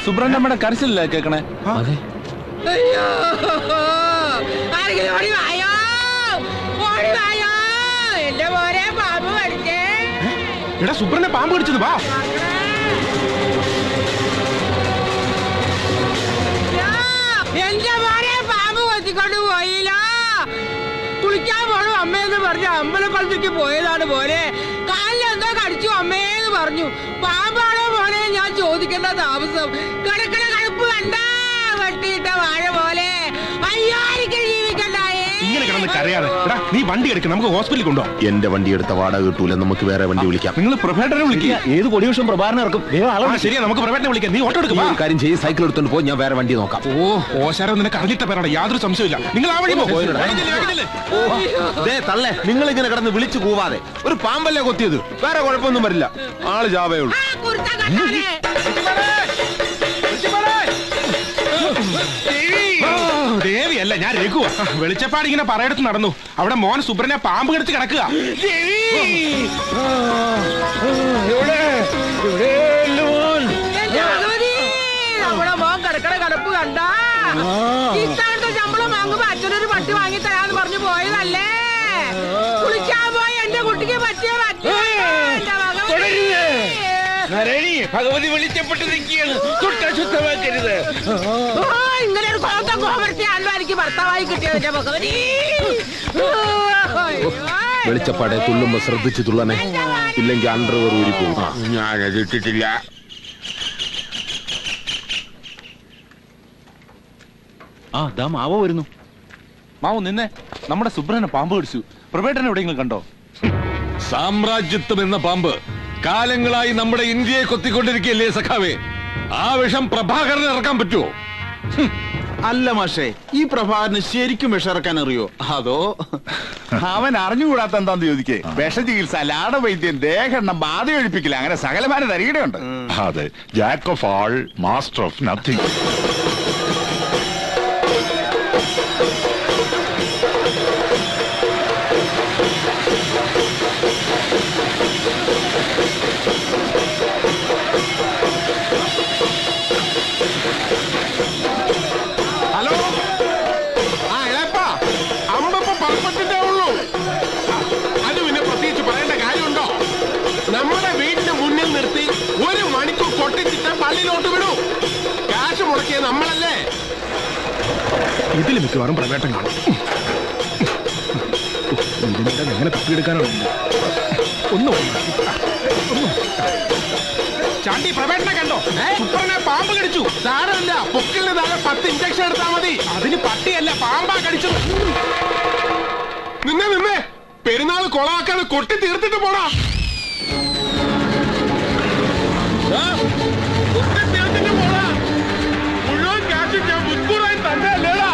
സുബ്രഹ്മണ്യമ്മയുടെ കരച്ചിലല്ലേ കേക്കണേ? അതെ. എടാ സുബ്രഹ്മണ്യ പാമ്പ് കടിച്ചത് വാ. എന്റെ മോനെ പാമ്പ് കൊത്തിക്കൊണ്ട് പോയില്ല. കുളിക്കാൻ പോണു അമ്മയെന്ന് പറഞ്ഞു അമ്പലക്കുളത്തേക്ക് പോയതാണ് പോലെ. കാലിലെന്തോ കടിച്ചു അമ്മയെന്ന് പറഞ്ഞു. പാമ്പാണോ മോനെ ഞാൻ ചോദിക്കേണ്ട താമസം. കിടക്കണ കടുപ്പ് കണ്ട വെട്ടിയിട്ട വാഴ പോലെ. അയ്യോ എനിക്ക് ജീവിക്കണ്ടായേ. ഇങ്ങനെ കിടന്ന് കരയാതെ. എടാ നീ വണ്ടി എടുക്കണം, നമുക്ക് ഹോസ്പിറ്റലിൽ കൊണ്ടുപോകാം. എന്റെ വണ്ടി എടുത്ത വാടക കിട്ടൂല, നമുക്ക് വേറെ വണ്ടി വിളിക്കാം. നിങ്ങൾ പ്രഭേട്ടനെ വിളിക്കുക. ഏത് പൊടിവിഷം പ്രഭാകരനെ ഇറക്കും? ശരിയാ, നമുക്ക് പ്രഭേട്ടനെ വിളിക്കാം. നീ ഓട്ടോ എടുക്കും. കാര്യം ചെയ്ത് സൈക്കിൾ എടുത്തോണ്ട് പോയി, ഞാൻ വേറെ വണ്ടി നോക്കാം. ഓ ഓശാരം നിനക്ക് അറിഞ്ഞിട്ട പേരാണ്, യാതൊരു സംശയമില്ല. നിങ്ങൾ ആ വഴി തള്ളേ, നിങ്ങൾ ഇങ്ങനെ കിടന്ന് വിളിച്ചു കൂവാതെ. ഒരു പാമ്പല്ലേ കൊത്തിയത്, വേറെ കുഴപ്പമൊന്നും വരില്ല. ആള് ജാവേ ഉള്ളൂ. ദേവിയല്ല, ഞാൻ രഘുവാ. വെളിച്ചപ്പാട് ഇങ്ങനെ പറയടുത്ത് നടന്നു. അവിടെ മോൻ സുബ്രനെ പാമ്പ് കടിച്ച് കിടക്കുക. നമ്മുടെ മോൻ കിടക്കണ കിടപ്പ് കണ്ട. ഇത്താഴത്തെ ശമ്പളം വാങ്ങുമ്പോ അച്ഛനൊരു പട്ടി വാങ്ങി തരാന്ന് പറഞ്ഞു പോയതല്ലേ. കുളിക്കാൻ പോയി എന്റെ കുട്ടിക്ക് പറ്റിയ ഭഗവതി വിളിച്ചപ്പെട്ട് നിൽക്കുകയാണ്. ശുദ്ധമാക്കരുത്. ഇങ്ങനെ ഒരു കോപം കോപർത്തിയാണല്ലോ എനിക്ക് ഭർത്താവായി കിട്ടിയത് ഭഗവതി. വെളിച്ചപ്പാടെ തുള്ളുമ്പോ ശ്രദ്ധിച്ചു തുള്ളനെ, ഇല്ലെങ്കിൽ അണ്ടർവെയർ ഊരി പോകും. ഞാനത് ഇട്ടിട്ടില്ല. മാവോ വരുന്നു. മാവു നിന്നെ, നമ്മുടെ സുബ്രഹ്മണ്യനെ പാമ്പ് കടിച്ചു. പ്രഭേട്ടനെ എവിടെയെങ്കിലും കണ്ടോ? സാമ്രാജ്യത്വം എന്ന പാമ്പ് കാലങ്ങളായി നമ്മുടെ ഇന്ത്യയെ കൊത്തിക്കൊണ്ടിരിക്കുകയല്ലേ സഖാവേ? ആ വിഷം പ്രഭാകരന് ഇറക്കാൻ പറ്റുമോ? അല്ല മാഷേ, ഈ പ്രഭാകരന് ശരിക്കും വിഷമിറക്കാൻ അറിയോ? അതോ അവൻ അറിഞ്ഞുകൂടാത്ത എന്താന്ന് ചോദിക്കേ? വിഷചികിത്സ, ലാടവൈദ്യം, ദേഹെണ്ണം, ബാധ ഒഴിപ്പിക്കില്ല, അങ്ങനെ സകലമാന തരികയുണ്ട്. അതെ, Jack of all, master of nothing. Hello, ആ ഇളയപ്പാ, അമ്പപ്പ പറപ്പത്തിട്ടേ ഉള്ളൂ. അത് പിന്നെ പ്രത്യേകിച്ച് പറയേണ്ട കാര്യമുണ്ടോ? നമ്മുടെ വീടിന്റെ മുന്നിൽ നിർത്തി 1 മണിക്കൂർ കൊട്ടിച്ചിട്ട് പള്ളിയിലോട്ട് വിടൂ. കാശ് മുടക്കിയത് നമ്മളല്ലേ? ഇതിൽ മിക്കവാറും പ്രവേട്ടം കാണും. എങ്ങനെ തപ്പിയെടുക്കാനാണ്? ചാണ്ടി, പ്രവേട്ടനെ കണ്ടോ? സുപ്രനെ പാമ്പ് കടിച്ചു. സാരമില്ല, പൊക്കിളിന് താഴെ 10 ഇഞ്ചക്ഷൻ എടുത്താൽ മതി. അതിന് പട്ടിയല്ല, പാമ്പാ കടിച്ചത്. നിന്നെ പെരുന്നാൾ കൊളാക്കാതെ കൊട്ടി തീർത്തിട്ട് പോടാ. തീർത്തിട്ട് പോടാ. മുഴുവൻ കാശ് ഞാൻ മുൻകൂറായി തന്നെ അല്ലേടാ.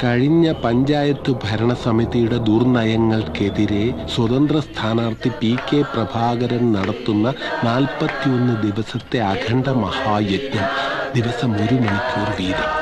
കഴിഞ്ഞ പഞ്ചായത്ത് ഭരണസമിതിയുടെ ദുർനയങ്ങൾക്കെതിരെ സ്വതന്ത്ര സ്ഥാനാർത്ഥി PK പ്രഭാകരൻ നടത്തുന്ന 41 ദിവസത്തെ അഖണ്ഡ മഹായജ്ഞം. ദിവസം 1 മണിക്കൂർ വീതം.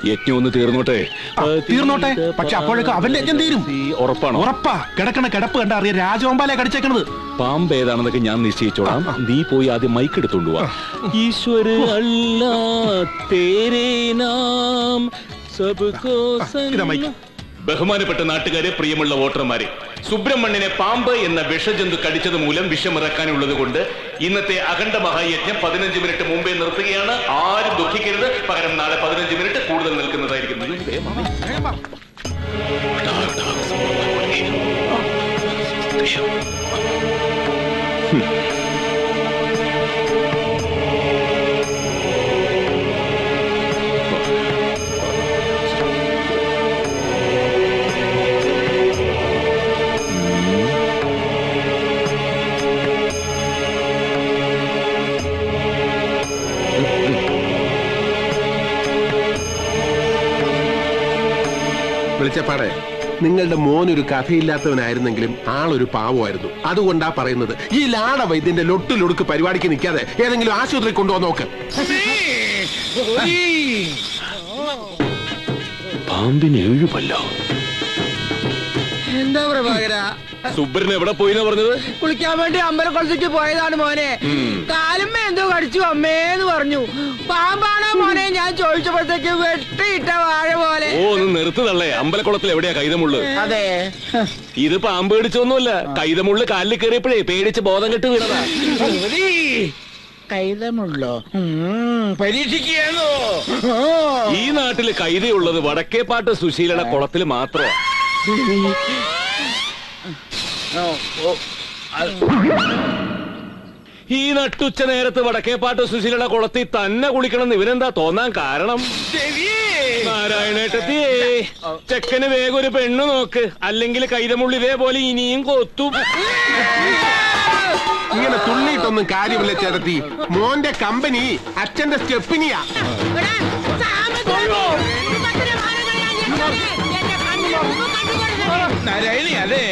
യജ്ഞം ഒന്ന് തീർന്നോട്ടെ. തീർന്നോട്ടെ, പക്ഷെ അപ്പോഴേക്കും അവന്റെ യജ്ഞം തീരും. ഉറപ്പാണോ? ഉറപ്പാ. കിടക്കണ കിടപ്പ് കണ്ട അറിയാം, രാജവമ്പാലെ കടിച്ചേക്കണത്. പാമ്പ് ഏതാണെന്നൊക്കെ ഞാൻ നിശ്ചയിച്ചോളാം. നീ പോയി ആദ്യം മൈക്ക് എടുത്തോണ്ട് വാ. ഈശ്വര അല്ലാ തേരേ നാം സബ്കോ. ബഹുമാനപ്പെട്ട നാട്ടുകാരെ, പ്രിയമുള്ള വോട്ടർമാരെ, സുബ്രഹ്മണ്യനെ പാമ്പ് എന്ന വിഷജന്തു കടിച്ചത് മൂലം വിഷമിറക്കാനുള്ളത് കൊണ്ട് ഇന്നത്തെ അഖണ്ഡ മഹായജ്ഞം 15 മിനിറ്റ് മുമ്പേ നിർത്തുകയാണ്. ആരും ദുഃഖിക്കരുത്. പകരം നാളെ 15 മിനിറ്റ് കൂടുതൽ നിൽക്കുന്നതായിരിക്കും. വെളിച്ചപ്പാടെ, നിങ്ങളുടെ മോനൊരു കഥയില്ലാത്തവനായിരുന്നെങ്കിലും ആളൊരു പാവമായിരുന്നു. അതുകൊണ്ടാ പറയുന്നത്, ഈ ലാട വൈദ്യന്റെ ലൊട്ടിലൊടുക്ക് പരിപാടിക്ക് നിൽക്കാതെ ഏതെങ്കിലും ആശുപത്രി കൊണ്ടുപോകാൻ നോക്ക്. പാമ്പിന് 7 പല്ലോ. എന്താ പ്രഭാകര, സുബ്രൻ എവിടെ പോയിന്നാ പറഞ്ഞത്? കുളിക്കാൻ വേണ്ടി അമ്പലക്കുളത്തേക്ക് പോയതാണ് മോനെ. കാലുമ്മ എന്തോ കടിച്ചു അമ്മേന്ന് പറഞ്ഞു. പാമ്പാണോ മോനെ ഞാൻ ചോദിച്ചപ്പോഴത്തേക്ക് വെട്ടിയിട്ട വാഴ പോലെ. ഓ, ഒന്ന് നിർത്തുതള്ളേ. അമ്പലക്കുളത്തിൽ എവിടെയാ കൈതമുള്ളു? അതെ, ഇത് പാമ്പ് കടിച്ചൊന്നുമല്ല. കൈതമുള്ളു കാലിൽ കയറിയപ്പോഴേ പേടിച്ച് ബോധം കെട്ട് വീണതാ. കൈതമുള്ളോ? പരീക്ഷിക്കുകയാണോ? ഈ നാട്ടില് കൈതയുള്ളത് വടക്കേപ്പാട്ട് സുശീലയുടെ കുളത്തിൽ മാത്രമാ. ഈ നട്ടുച്ച നേരത്ത് വടക്കേപ്പാട്ട് സുശീലയുടെ കുളത്തിൽ തന്നെ കുളിക്കണം ഇവനെന്താ തോന്നാൻ കാരണം? നാരായണേട്ടത്തിയേ, ചെക്കന് വേഗം ഒരു പെണ്ണു നോക്ക്, അല്ലെങ്കിൽ കൈതമുള്ളി ഇതേപോലെ ഇനിയും കൊത്തും. ഇങ്ങനെ തുള്ളിയിട്ടൊന്നും കാര്യമില്ല ചേട്ടത്തി. മോന്റെ കമ്പനി അച്ഛന്റെ സ്റ്റെപ്പിനിയാ. നാരായണി, അതെ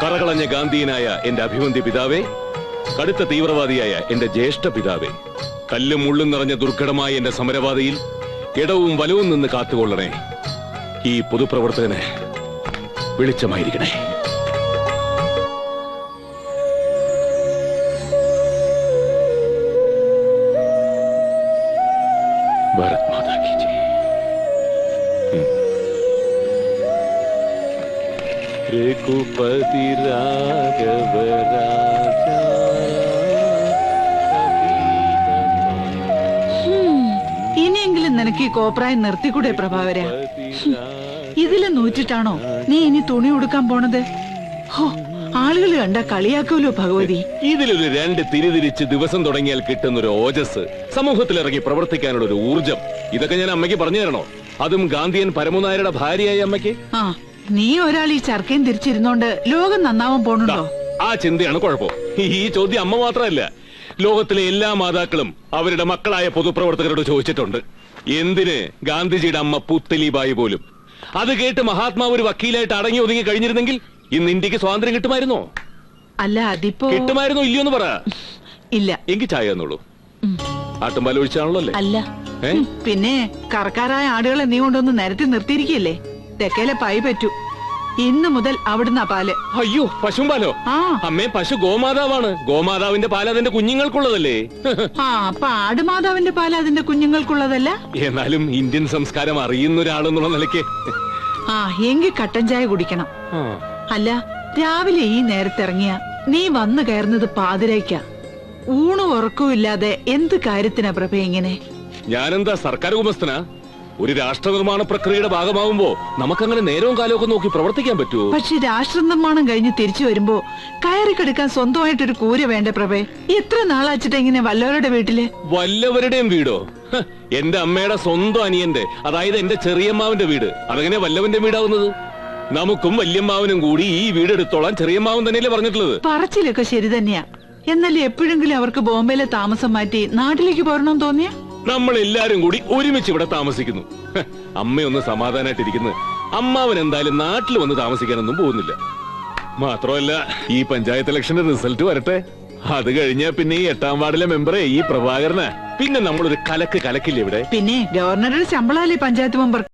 കറകളഞ്ഞ ഗാന്ധിയനായ എന്റെ അഭിവന്ദ്യ പിതാവേ, കടുത്ത തീവ്രവാദിയായ എന്റെ ജ്യേഷ്ഠ പിതാവേ, കല്ലും മുള്ളും നിറഞ്ഞ ദുർഘടമായ എന്റെ സമരപാതയിൽ ഇടവും വലവും നിന്ന് കാത്തുകൊള്ളണേ. ഈ പൊതുപ്രവർത്തകന് വെളിച്ചമായിരിക്കണേ. ഭാരത് മാതാ കി ജയ്. രഘുപതി രാഘവ രാജാ. ഇനിയെങ്കിലും നിനക്ക് ഈ കോപ്രായം നിർത്തിക്കൂടെ പ്രഭാകര? ഇതില് നൂറ്റിട്ടാണോ നീ ഇനി തുണി ഉടുക്കാൻ പോണത്? ഹോ, ആളുകൾ കണ്ട കളിയാക്കൂലോ ഭഗവതി. ഇതിലൊരു 2 തിരിതിരിച്ച് ദിവസം തുടങ്ങിയാൽ കിട്ടുന്നൊരു ഓജസ്, സമൂഹത്തിലിറങ്ങി പ്രവർത്തിക്കാനുള്ള ഒരു ഊർജം, ഇതൊക്കെ ഞാൻ അമ്മയ്ക്ക് പറഞ്ഞു തരണോ? അതും ഗാന്ധിയൻ പരമനായരുടെ ഭാര്യയായ അമ്മയ്ക്ക്. ആ, നീ ഒരാൾ ഈ ചർക്കയും തിരിച്ചിരുന്നോണ്ട് ലോകം നന്നാവാൻ പോണുണ്ടോ? ആ ചിന്തയാണ് കുഴപ്പം. ഈ ചോദ്യം അമ്മ മാത്രമല്ല, ലോകത്തിലെ എല്ലാ മാതാക്കളും അവരുടെ മക്കളായ പൊതുപ്രവർത്തകരോട് ചോദിച്ചിട്ടുണ്ട്. എന്തിന് ഗാന്ധിജിയുടെ അമ്മ പുത്തലിബായി പോലും. അത് കേട്ട് മഹാത്മാവ് ഒരു വക്കീലായിട്ട് അടങ്ങി ഒതുങ്ങി കഴിഞ്ഞിരുന്നെങ്കിൽ ഇന്ന് ഇന്ത്യക്ക് സ്വാതന്ത്ര്യം കിട്ടുമായിരുന്നോ? അല്ല, അതിപ്പോ കിട്ടുമായിരുന്നോ ഇല്ലയോന്ന് പറ. ഇല്ല. എങ്കിൽ ചായ തന്നോളൂ. ആട്ടുംപാൽ ഒഴിച്ചാണല്ലോ അല്ലേ? അല്ല, പിന്നെ കറക്കാരായ ആടുകളെ നീ കൊണ്ടൊന്ന് നിരത്തി നിർത്തിയിരിക്കല്ലേ? തെക്കേലെ പൈ പറ്റൂ. ഇന്ന് മുതൽ അവിടുന്ന് പാല്. അയ്യോ, പശുമ്പാലോ? ആ അമ്മേ, പശു ഗോമാതാവാണ്. ഗോമാതാവിന്റെ പാൽ അതിന്റെ കുഞ്ഞുങ്ങൾക്കുള്ളതല്ലേ? ആ, അപ്പൊ ആടുമാതാവിന്റെ പാല് അതിന്റെ കുഞ്ഞുങ്ങൾക്കുള്ളതല്ല. എന്നാലും ഇന്ത്യൻ സംസ്കാരം അറിയുന്ന ഒരാളെന്നുള്ള നിലയ്ക്ക്. ആ, എങ്കിൽ കട്ടൻ ചായ കുടിക്കണം. അല്ല, രാവിലെ ഈ നേരത്തിറങ്ങിയ നീ വന്നു കയറുന്നത് പാതിരയ്ക്ക. ഊണും ഉറക്കവും ഇല്ലാതെ എന്ത് കാര്യത്തിനാ പ്രഭ ഇങ്ങനെ? ഞാനെന്താ സർക്കാർ ഉടമസ്ഥനാ? ഒരു രാഷ്ട്ര നിർമ്മാണ പ്രക്രിയയുടെ ഭാഗമാവുമ്പോ നമുക്കങ്ങനെ നേരവും കാലമൊക്കെ നോക്കി പ്രവർത്തിക്കാൻ പറ്റുമോ? പക്ഷെ രാഷ്ട്ര നിർമ്മാണം കഴിഞ്ഞ് തിരിച്ചു വരുമ്പോ കയറി കിടക്കാൻ സ്വന്തമായിട്ടൊരു കൂര വേണ്ട പ്രഭേ? എത്ര നാളാച്ചിട്ട് ഇങ്ങനെ വല്ലവരുടെ വീട്ടില്? വല്ലവരുടെയും വീടോ? എന്റെ അമ്മയുടെ സ്വന്തം അനിയന്റെ, അതായത് എന്റെ ചെറിയമ്മാവിന്റെ വീട്. അതെങ്ങനെ വല്ലവന്റെ വീടാവുന്നത്? നമുക്കും വല്യമ്മാവനും കൂടി ഈ വീടെടുത്തോളാൻ ചെറിയമ്മാവൻ തന്നെയല്ലേ പറഞ്ഞിട്ടുള്ളത്? പറച്ചിലൊക്കെ ശരി തന്നെയാ. എന്നല്ലേ എപ്പോഴെങ്കിലും അവർക്ക് ബോംബെയിലെ താമസം മാറ്റി നാട്ടിലേക്ക് പോരണമെന്ന് തോന്നിയ? നമ്മൾ എല്ലാരും കൂടി ഒരുമിച്ച് ഇവിടെ താമസിക്കുന്നു. അമ്മയൊന്ന് സമാധാനായിട്ടിരിക്കുന്നു. അമ്മാവൻ എന്തായാലും നാട്ടിൽ വന്ന് താമസിക്കാനൊന്നും പോകുന്നില്ല. മാത്രമല്ല, ഈ പഞ്ചായത്ത് ഇലക്ഷന്റെ റിസൾട്ട് വരട്ടെ. അത് കഴിഞ്ഞാ പിന്നെ ഈ 8ാം വാർഡിലെ മെമ്പറെ ഈ പ്രഭാകരന്. പിന്നെ നമ്മളൊരു കലക്കില്ല ഇവിടെ. പിന്നെ ഗവർണറുടെ ശമ്പളമല്ലേ പഞ്ചായത്ത് മെമ്പർ.